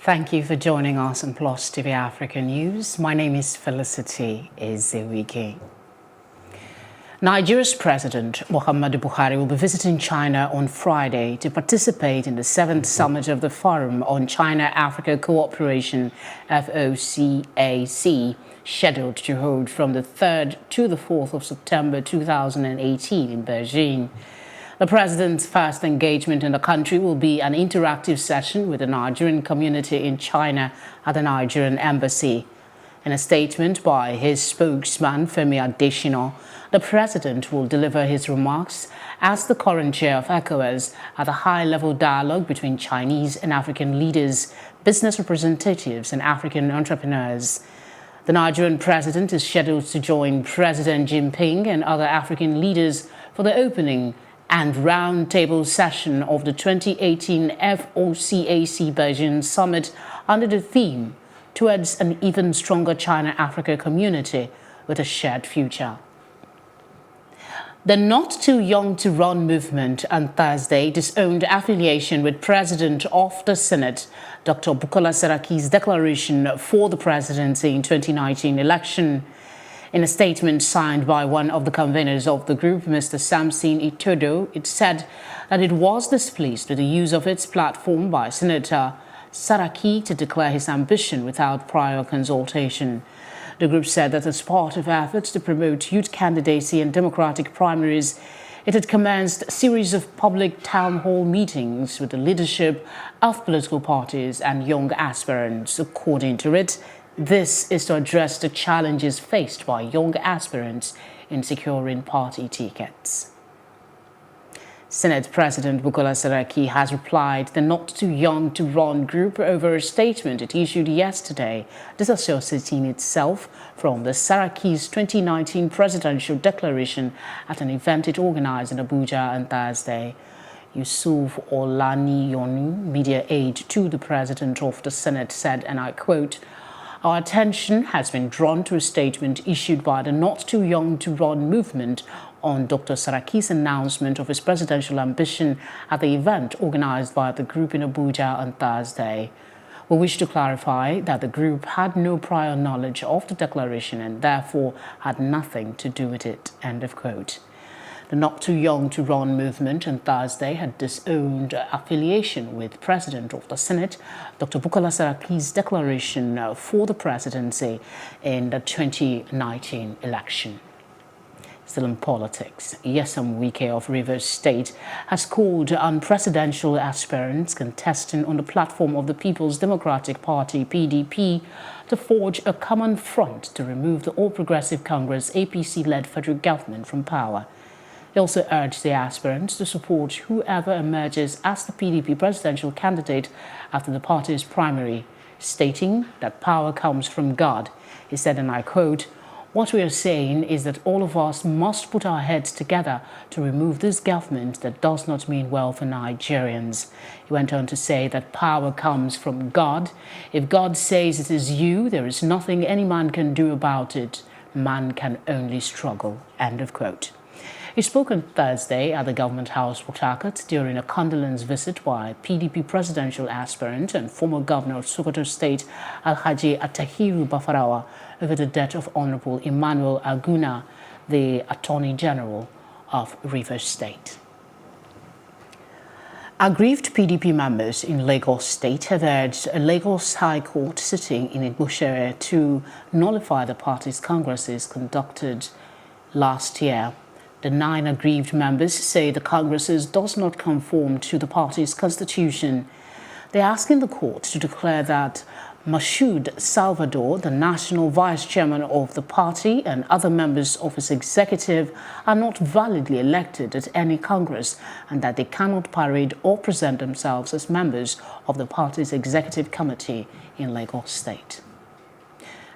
Thank you for joining us on Plus TV Africa News. My name is Felicity Ezewike. Nigeria's President Muhammadu Buhari will be visiting China on Friday to participate in the 7th summit of the Forum on China-Africa Cooperation (FOCAC), scheduled to hold from the 3rd to the 4th of September 2018 in Beijing. The president's first engagement in the country will be an interactive session with the Nigerian community in China at the Nigerian embassy. In a statement by his spokesman, Femi Adesina, the president will deliver his remarks as the current chair of ECOWAS at a high-level dialogue between Chinese and African leaders, business representatives, and African entrepreneurs. The Nigerian president is scheduled to join President Jinping and other African leaders for the opening and roundtable session of the 2018 FOCAC Beijing Summit under the theme "Towards an Even Stronger China-Africa Community with a Shared Future." The Not Too Young to Run movement on Thursday disowned affiliation with President of the Senate, Dr. Bukola Saraki's declaration for the presidency in 2019 election. In a statement signed by one of the conveners of the group, Mr. Samson Itodo, it said that it was displeased with the use of its platform by Senator Saraki to declare his ambition without prior consultation. The group said that as part of efforts to promote youth candidacy and democratic primaries, it had commenced a series of public town hall meetings with the leadership of political parties and young aspirants. According to it, this is to address the challenges faced by young aspirants in securing party tickets. Senate President Bukola Saraki has replied to the Not Too Young to Run group over a statement it issued yesterday, disassociating itself from the Saraki's 2019 presidential declaration at an event it organized in Abuja on Thursday. Yusuf Olaniyonu, media aide to the president of the Senate, said, and I quote, "Our attention has been drawn to a statement issued by the Not Too Young to Run movement on Dr. Saraki's announcement of his presidential ambition at the event organized by the group in Abuja on Thursday. We wish to clarify that the group had no prior knowledge of the declaration and therefore had nothing to do with it." End of quote. The Not Too Young to Run movement on Thursday had disowned affiliation with President of the Senate, Dr. Bukola Saraki's declaration for the presidency in the 2019 election. Still in politics, Nyesom Wike of Rivers State has called on presidential aspirants contesting on the platform of the People's Democratic Party, PDP, to forge a common front to remove the All Progressive Congress APC-led federal government from power. He also urged the aspirants to support whoever emerges as the PDP presidential candidate after the party's primary, stating that power comes from God. He said, and I quote, "What we are saying is that all of us must put our heads together to remove this government that does not mean well for Nigerians." He went on to say that power comes from God. If God says it is you, there is nothing any man can do about it. Man can only struggle. End of quote. He spoke on Thursday at the Government House, Port Harcourt, during a condolence visit by PDP presidential aspirant and former governor of Sokoto State, Alhaji Atahiru Bafarawa, over the death of Honorable Emmanuel Aguna, the Attorney General of Rivers State. Aggrieved PDP members in Lagos State have urged a Lagos High Court sitting in Igboshere to nullify the party's congresses conducted last year. The 9 aggrieved members say the congresses does not conform to the party's constitution. They are asking the court to declare that Mashood Salvador, the national vice chairman of the party, and other members of its executive are not validly elected at any congress and that they cannot parade or present themselves as members of the party's executive committee in Lagos State.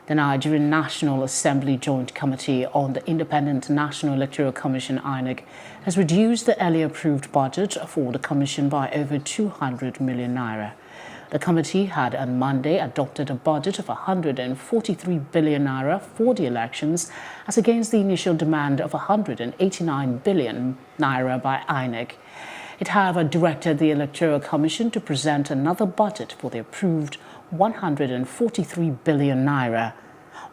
The Nigerian National Assembly Joint Committee on the Independent National Electoral Commission (INEC) has reduced the earlier approved budget for the commission by over 200 million naira. The committee had on Monday adopted a budget of 143 billion naira for the elections, as against the initial demand of 189 billion naira by INEC. It, however, directed the Electoral Commission to present another budget for the approved 143 billion naira.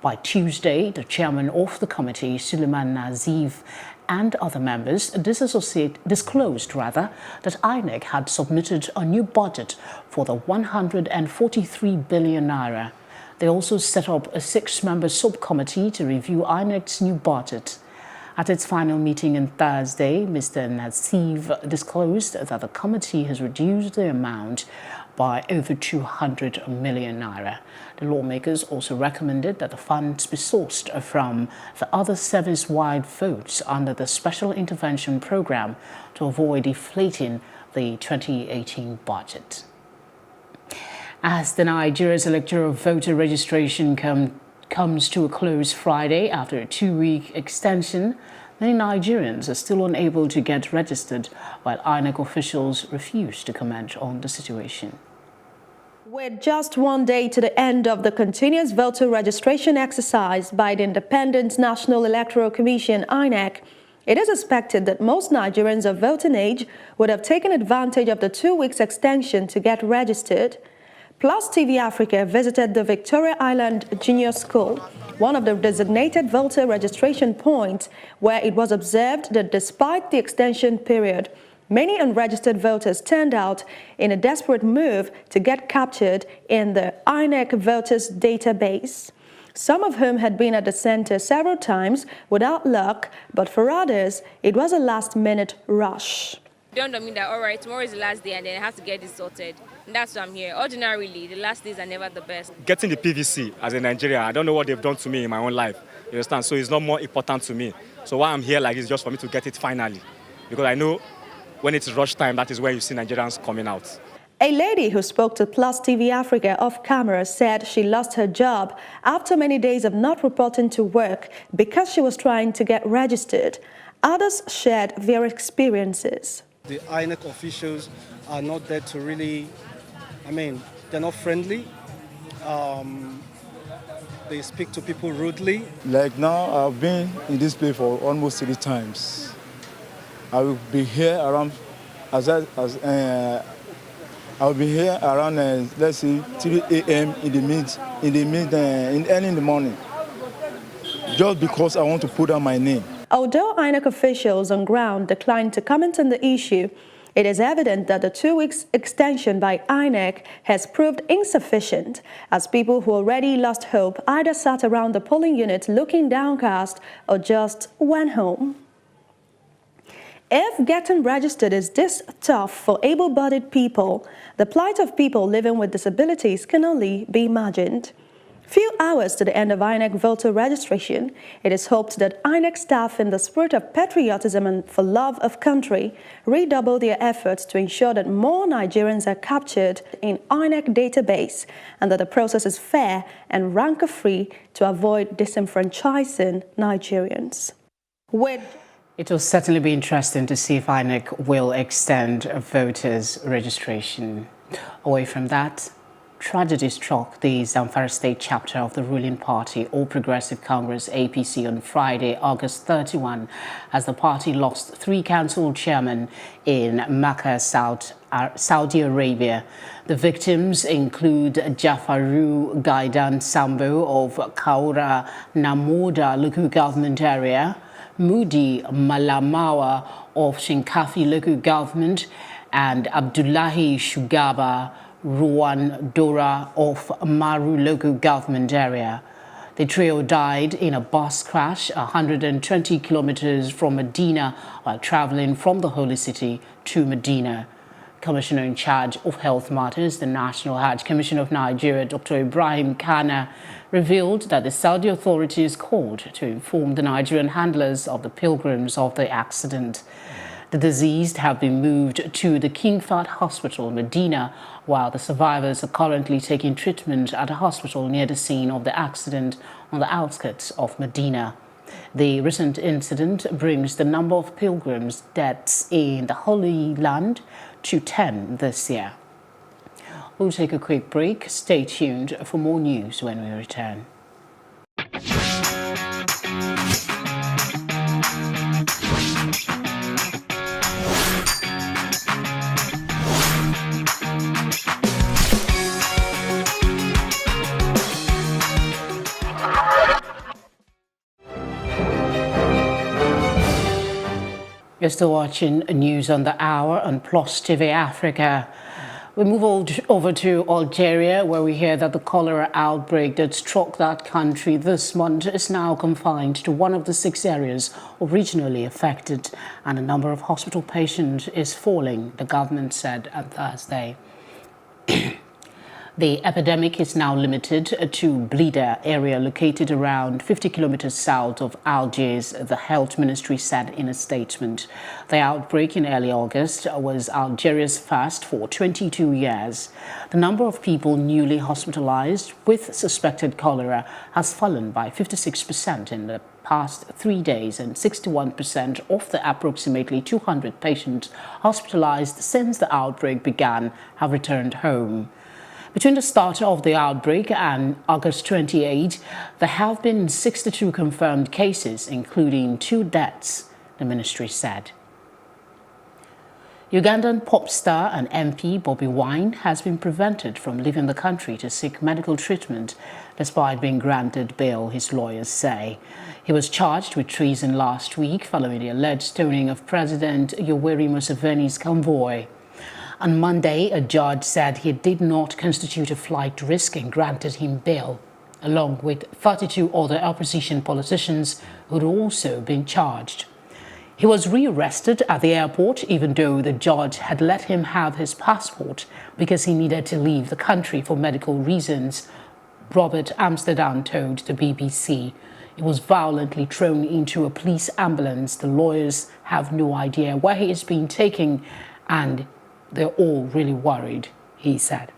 By Tuesday, the chairman of the committee, Suleiman Nazif, and other members disclosed that INEC had submitted a new budget for the 143 billion naira. They also set up a 6-member subcommittee to review INEC's new budget. At its final meeting on Thursday, Mr. Nazif disclosed that the committee has reduced the amount by over 200 million naira. The lawmakers also recommended that the funds be sourced from the other service-wide votes under the Special Intervention Program to avoid deflating the 2018 budget. As the Nigeria's electoral voter registration comes to a close Friday after a 2-week extension, many Nigerians are still unable to get registered, while INEC officials refuse to comment on the situation. With just one day to the end of the continuous voter registration exercise by the Independent National Electoral Commission, INEC, it is expected that most Nigerians of voting age would have taken advantage of the 2 weeks extension to get registered. Plus TV Africa visited the Victoria Island Junior School, one of the designated voter registration points, where it was observed that despite the extension period, many unregistered voters turned out in a desperate move to get captured in the INEC voters database, some of whom had been at the center several times without luck, but for others, it was a last-minute rush. Don't mean that, all right, tomorrow is the last day and then I have to get this sorted. And that's why I'm here. Ordinarily, the last days are never the best. Getting the PVC as a Nigerian, I don't know what they've done to me in my own life. You understand? So it's not more important to me. So why I'm here like this is just for me to get it finally. Because I know when it's rush time, that is where you see Nigerians coming out. A lady who spoke to Plus TV Africa off camera said she lost her job after many days of not reporting to work because she was trying to get registered. Others shared their experiences. The INEC officials are not there to really, they're not friendly. They speak to people rudely. Like now, I've been in this place for almost 3 times. I will be here around, I'll be here around, let's say, 3 a.m. early in the morning, just because I want to put down my name. Although INEC officials on ground declined to comment on the issue, it is evident that the 2 weeks extension by INEC has proved insufficient, as people who already lost hope either sat around the polling unit looking downcast or just went home. If getting registered is this tough for able-bodied people, the plight of people living with disabilities can only be imagined. Few hours to the end of INEC voter registration, it is hoped that INEC staff, in the spirit of patriotism and for love of country, redouble their efforts to ensure that more Nigerians are captured in INEC database and that the process is fair and rancor-free to avoid disenfranchising Nigerians. It will certainly be interesting to see if INEC will extend voters' registration. Away from that, tragedy struck the Zamfara State chapter of the ruling party, All Progressive Congress APC, on Friday, August 31, as the party lost 3 council chairmen in Makkah, Saudi Arabia. The victims include Jafaru Gaidan Sambo of Kaura Namoda local government area, Mudi Malamawa of Shinkafi local government, and Abdullahi Shugaba Ruwan Dora of Maru local government area. The trio died in a bus crash 120 kilometers from Medina while traveling from the holy city to Medina. Commissioner in charge of health matters, the National Hajj Commission of Nigeria, Dr. Ibrahim Kana, revealed that the Saudi authorities called to inform the Nigerian handlers of the pilgrims of the accident. The deceased have been moved to the King Fahd Hospital, Medina, while the survivors are currently taking treatment at a hospital near the scene of the accident on the outskirts of Medina. The recent incident brings the number of pilgrims' deaths in the Holy Land to 10 this year. We'll take a quick break. Stay tuned for more news when we return. You're still watching News on the Hour on Plus TV Africa. We move over to Algeria, where we hear that the cholera outbreak that struck that country this month is now confined to one of the 6 areas originally affected, and the number of hospital patients is falling, the government said on Thursday. The epidemic is now limited to Blida area located around 50 kilometers south of Algiers, the health ministry said in a statement. The outbreak in early August was Algeria's first for 22 years. The number of people newly hospitalized with suspected cholera has fallen by 56% in the past 3 days, and 61% of the approximately 200 patients hospitalized since the outbreak began have returned home. Between the start of the outbreak and August 28, there have been 62 confirmed cases, including 2 deaths, the ministry said. Ugandan pop star and MP Bobi Wine has been prevented from leaving the country to seek medical treatment despite being granted bail, his lawyers say. He was charged with treason last week following the alleged stoning of President Yoweri Museveni's convoy. On Monday, a judge said he did not constitute a flight risk and granted him bail, along with 32 other opposition politicians who had also been charged. He was rearrested at the airport, even though the judge had let him have his passport because he needed to leave the country for medical reasons, Robert Amsterdam told the BBC. He was violently thrown into a police ambulance. The lawyers have no idea where he is being taken, and they're all really worried, he said.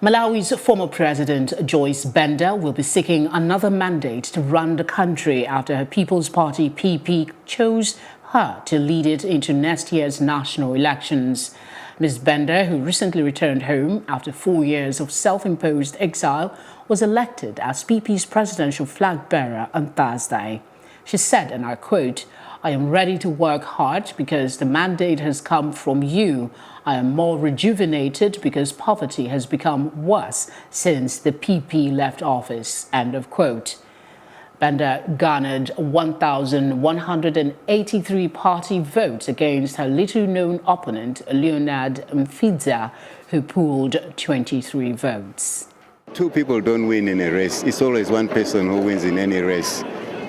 Malawi's former president, Joyce Benda, will be seeking another mandate to run the country after her People's Party, PP, chose her to lead it into next year's national elections. Ms. Benda, who recently returned home after 4 years of self-imposed exile, was elected as PP's presidential flag bearer on Thursday. She said, and I quote, "I am ready to work hard because the mandate has come from you. I am more rejuvenated because poverty has become worse since the PP left office," end of quote. Benda garnered 1,183 party votes against her little-known opponent, Leonard Mfidza, who pooled 23 votes. 2 people don't win in a race. It's always 1 person who wins in any race.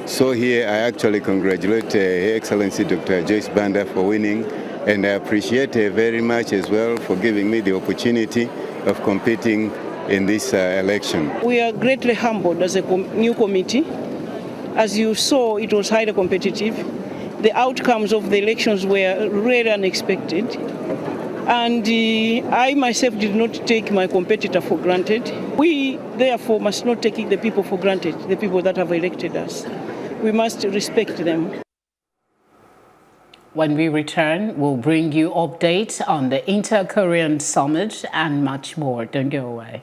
So here I actually congratulate Her Excellency Dr. Joyce Banda for winning, and I appreciate her very much as well for giving me the opportunity of competing in this election. We are greatly humbled as a new committee. As you saw, it was highly competitive. The outcomes of the elections were really unexpected. And I myself did not take my competitor for granted. We, therefore, must not take the people for granted, the people that have elected us. We must respect them. When we return, we'll bring you updates on the Inter-Korean Summit and much more. Don't go away.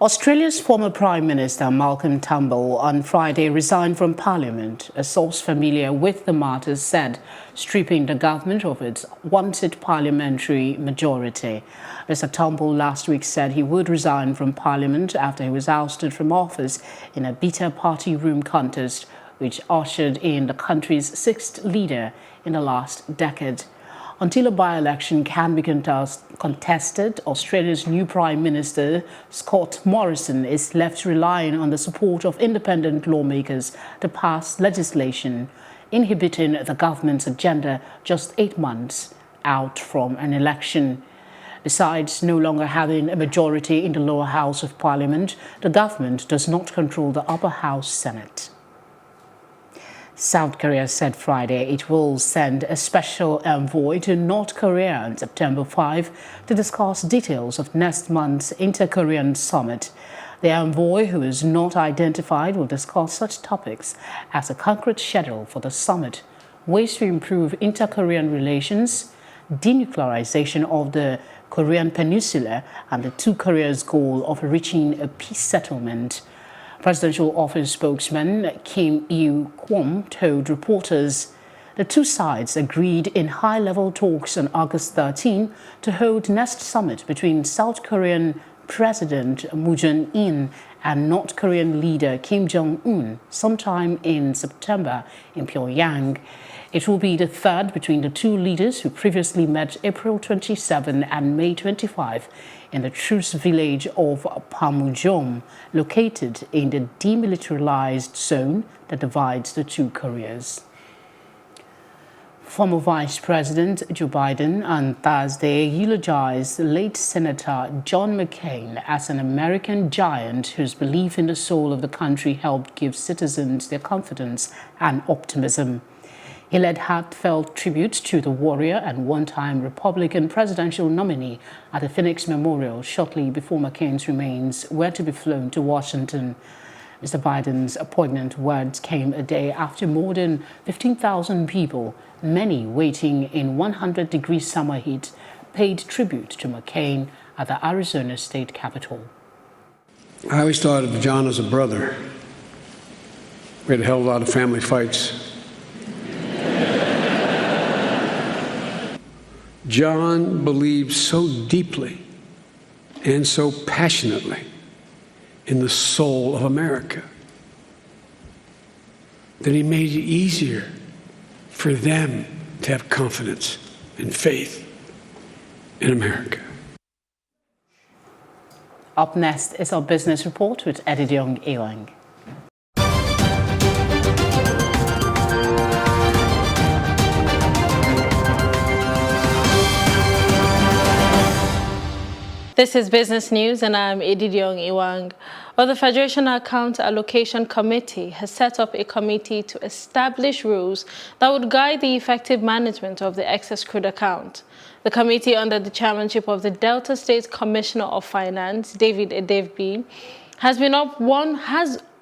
Australia's former Prime Minister Malcolm Turnbull on Friday resigned from Parliament, a source familiar with the matter said, stripping the government of its wanted parliamentary majority. Mr. Turnbull last week said he would resign from Parliament after he was ousted from office in a bitter party room contest which ushered in the country's 6th leader in the last decade. Until a by-election can be contested, Australia's new Prime Minister, Scott Morrison, is left relying on the support of independent lawmakers to pass legislation inhibiting the government's agenda just 8 months out from an election. Besides no longer having a majority in the lower house of Parliament, the government does not control the upper house Senate. South Korea said Friday it will send a special envoy to North Korea on September 5 to discuss details of next month's Inter-Korean Summit. The envoy, who is not identified, will discuss such topics as a concrete schedule for the summit, ways to improve inter-Korean relations, denuclearization of the Korean Peninsula, and the 2 Koreas' goal of reaching a peace settlement. Presidential office spokesman Kim Il-kwon told reporters The two sides agreed in high-level talks on August 13 to hold next summit between South Korean President Moon Jae-in and North Korean leader Kim Jong-un sometime in September in Pyongyang. It will be the third between the two leaders who previously met April 27 and May 25 in the truce village of Panmunjom, located in the demilitarized zone that divides the two Koreas. Former Vice President Joe Biden on Thursday eulogized late Senator John McCain as an American giant whose belief in the soul of the country helped give citizens their confidence and optimism. He led heartfelt tribute to the warrior and one-time Republican presidential nominee at the Phoenix Memorial shortly before McCain's remains were to be flown to Washington. Mr. Biden's poignant words came a day after more than 15,000 people, many waiting in 100-degree summer heat, paid tribute to McCain at the Arizona state capitol. I always thought of John as a brother. We had a hell of a lot of family fights. John believed so deeply and so passionately in the soul of America that he made it easier for them to have confidence and faith in America. Up next is our business report with Edidiong Ewang. This is Business News and I'm Edidiong Ewang. Well, the Federation Account Allocation Committee has set up a committee to establish rules that would guide the effective management of the excess crude account. The committee, under the chairmanship of the Delta State Commissioner of Finance, David Edevbi, has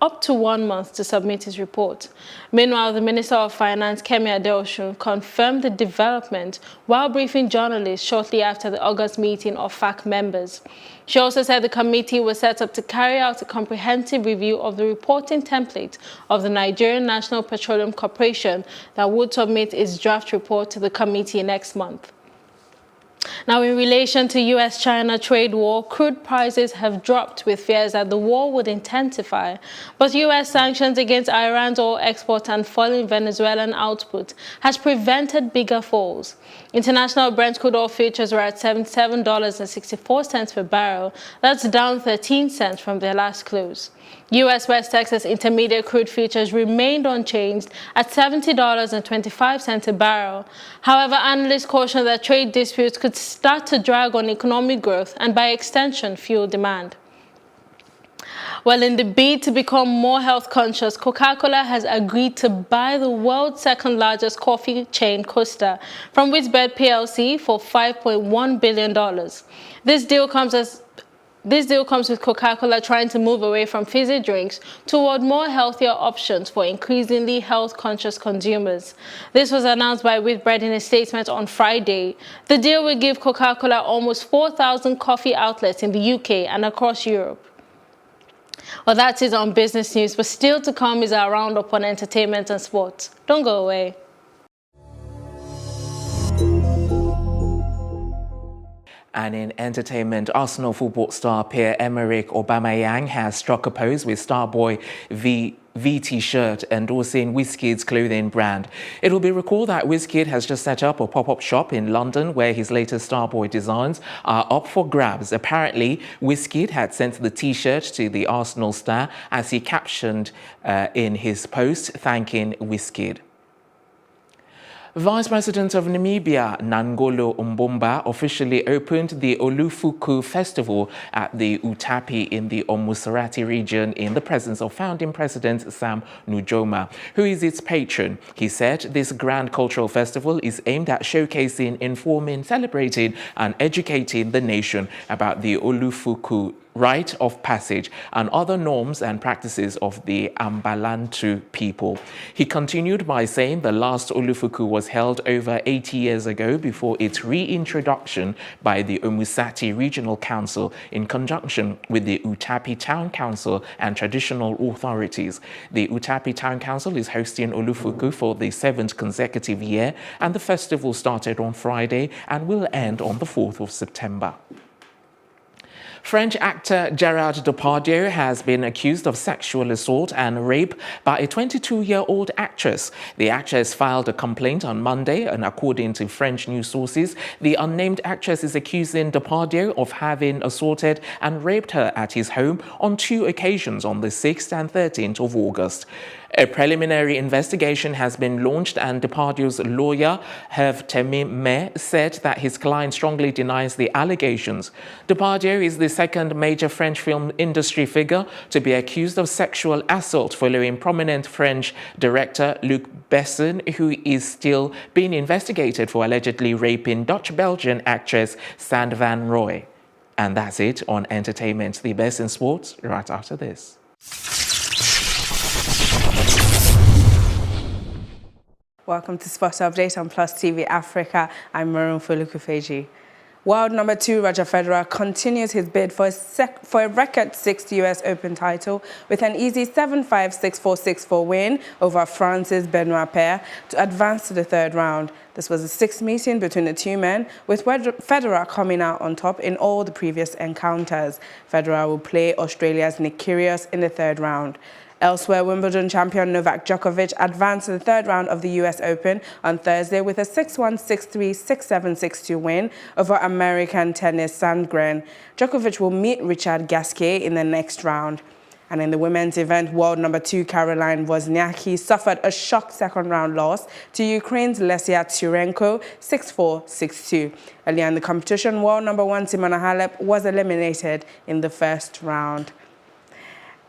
up to 1 month to submit his report. Meanwhile, the Minister of Finance, Kemi Adeosun, confirmed the development while briefing journalists shortly after the August meeting of FAC members. She also said the committee was set up to carry out a comprehensive review of the reporting template of the Nigerian National Petroleum Corporation that would submit its draft report to the committee next month. Now, in relation to U.S.-China trade war, crude prices have dropped with fears that the war would intensify. But U.S. sanctions against Iran's oil exports and falling Venezuelan output has prevented bigger falls. International Brent crude oil futures were at $77.64 per barrel. That's down 13 cents from their last close. U.S. West Texas Intermediate crude futures remained unchanged at $70.25 a barrel. However, analysts caution that trade disputes could start to drag on economic growth and, by extension, fuel demand. Well, in the bid to become more health conscious, Coca-Cola has agreed to buy the world's second largest coffee chain, Costa, from Whitbread PLC for $5.1 billion. This deal comes with Coca-Cola trying to move away from fizzy drinks toward more healthier options for increasingly health-conscious consumers. This was announced by Whitbread in a statement on Friday. The deal will give Coca-Cola almost 4,000 coffee outlets in the UK and across Europe. Well, that's it on Business News, but still to come is our roundup on entertainment and sports. Don't go away. And in entertainment, Arsenal football star Pierre-Emerick Aubameyang has struck a pose with Starboy V T-shirt endorsing Wizkid's clothing brand. It will be recalled that Wizkid has just set up a pop-up shop in London where his latest Starboy designs are up for grabs. Apparently, Wizkid had sent the T-shirt to the Arsenal star as he captioned in his post thanking Wizkid. Vice President of Namibia, Nangolo Mbumba, officially opened the Olufuku Festival at the Utapi in the Omusarati region in the presence of founding President Sam Nujoma, who is its patron. He said this grand cultural festival is aimed at showcasing, informing, celebrating and educating the nation about the Olufuku rite of passage and other norms and practices of the Ambalantu people. He continued by saying the last Olufuku was was held over 80 years ago before its reintroduction by the Omusati Regional Council in conjunction with the Utapi Town Council and traditional authorities. The Utapi Town Council is hosting Olufuku for the 7th consecutive year, and the festival started on Friday and will end on the 4th of September. French actor Gerard Depardieu has been accused of sexual assault and rape by a 22-year-old actress. The actress filed a complaint on Monday, and according to French news sources, the unnamed actress is accusing Depardieu of having assaulted and raped her at his home on 2 occasions on the 6th and 13th of August. A preliminary investigation has been launched, and Depardieu's lawyer, Hervé Temime, said that his client strongly denies the allegations. Depardieu is the second major French film industry figure to be accused of sexual assault, following prominent French director Luc Besson, who is still being investigated for allegedly raping Dutch-Belgian actress Sand van Rooij. And that's it on entertainment. The best in sports right after this. Welcome to Sport Update on Plus TV Africa. I'm Maroon Folukufeji. World number 2 Roger Federer continues his bid for a record 6th US Open title with an easy 7-5, 6-4, 6-4 win over France's Benoit Paire to advance to the 3rd round. This was the 6th meeting between the two men, with Federer coming out on top in all the previous encounters. Federer will play Australia's Nick Kyrgios in the 3rd round. Elsewhere, Wimbledon champion Novak Djokovic advanced to the 3rd round of the US Open on Thursday with a 6-1, 6-3, 6-7, 6-2 win over American tennis Sandgren. Djokovic will meet Richard Gasquet in the next round. And in the women's event, world number 2 Caroline Wozniacki suffered a shock 2nd round loss to Ukraine's Lesia Turenko 6-4, 6-2. Earlier in the competition, world number 1 Simona Halep was eliminated in the 1st round.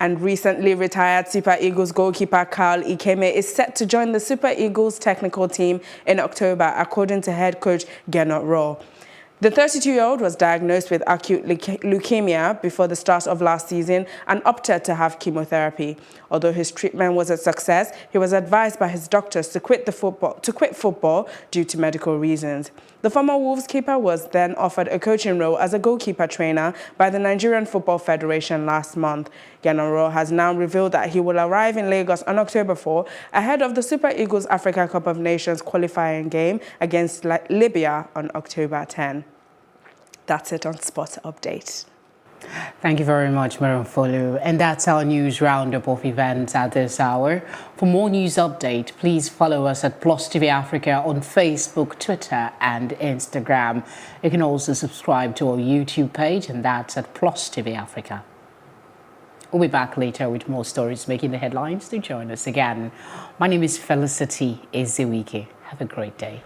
And recently retired Super Eagles goalkeeper Carl Ikeme is set to join the Super Eagles technical team in October, according to head coach Gernot Rohr. The 32-year-old was diagnosed with acute leukemia before the start of last season and opted to have chemotherapy. Although his treatment was a success, he was advised by his doctors to quit football due to medical reasons. The former Wolves keeper was then offered a coaching role as a goalkeeper trainer by the Nigerian Football Federation last month. Gernot Rohr has now revealed that he will arrive in Lagos on October 4 ahead of the Super Eagles Africa Cup of Nations qualifying game against Libya on October 10. That's it on Sport Update. Thank you very much, Maroon Folu. And that's our news roundup of events at this hour. For more news update, please follow us at Plus TV Africa on Facebook, Twitter, and Instagram. You can also subscribe to our YouTube page, and that's at Plus TV Africa. We'll be back later with more stories making the headlines. Do join us again. My name is Felicity Eziwike. Have a great day.